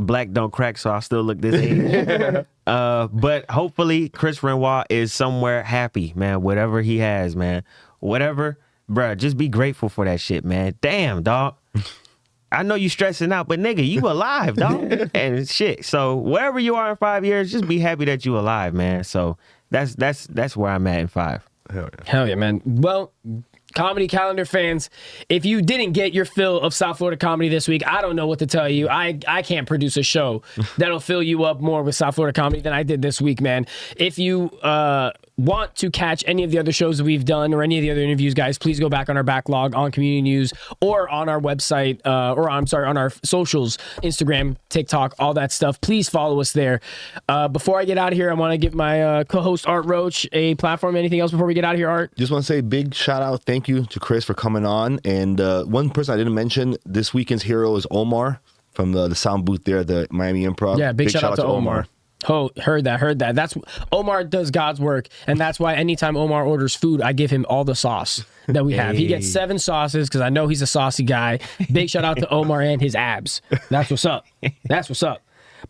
Black don't crack, so I'll still look this age. But hopefully Chris Renois is somewhere happy, man. Whatever he has, man. Whatever, bruh, just be grateful for that shit, man. Damn, dog. I know you stressing out, but nigga, you alive, dog. And shit. So wherever you are in 5 years, just be happy that you alive, man. So that's where I'm at in 5. Hell yeah, man. Well, Comedy Calendar fans, if you didn't get your fill of South Florida comedy this week, I don't know what to tell you. I can't produce a show that'll fill you up more with South Florida comedy than I did this week, man. If you want to catch any of the other shows that we've done or any of the other interviews, guys, please go back on our backlog on Community News or on our website, on our socials, Instagram, TikTok, all that stuff. Please follow us there. Before I get out of here, I want to give my co-host Art Roach a platform. Anything else before we get out of here, Art? Just want to say big shout out, thank you to Chris for coming on. And one person I didn't mention, this weekend's hero is Omar from the sound booth there at the Miami Improv. Yeah, big shout out to Omar. Oh, heard that. That's Omar does God's work, and that's why anytime Omar orders food, I give him all the sauce that we have. He gets 7 sauces because I know he's a saucy guy. Big shout out to Omar and his abs. That's what's up.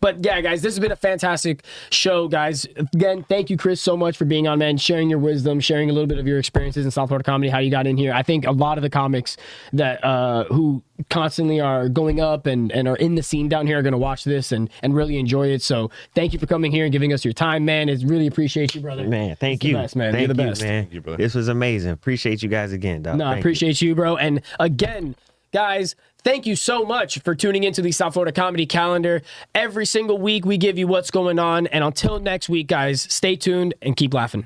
But yeah, guys, this has been a fantastic show, guys. Again, thank you, Chris, so much for being on, man, sharing your wisdom, sharing a little bit of your experiences in South Florida comedy, how you got in here. I think a lot of the comics that who constantly are going up and are in the scene down here are going to watch this and really enjoy it. So thank you for coming here and giving us your time, man. It's really appreciate you, brother. Man, thank you. Best, man. Thank You're the you, best. man. Thank you, brother. This was amazing. Appreciate you guys again, dog. No, I appreciate you, bro. And again, guys, thank you so much for tuning into the South Florida Comedy Calendar. Every single week, we give you what's going on. And until next week, guys, stay tuned and keep laughing.